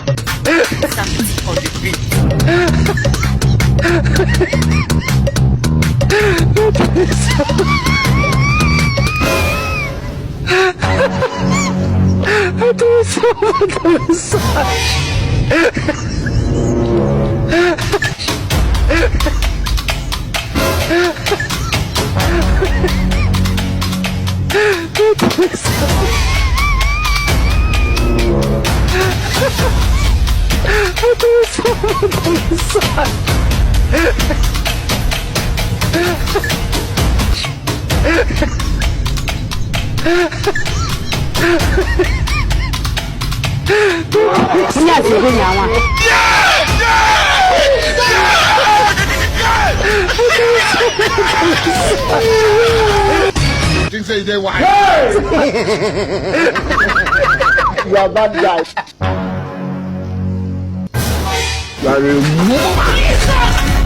Something on the beat. Think say they why? You are bad guy. You are a woman.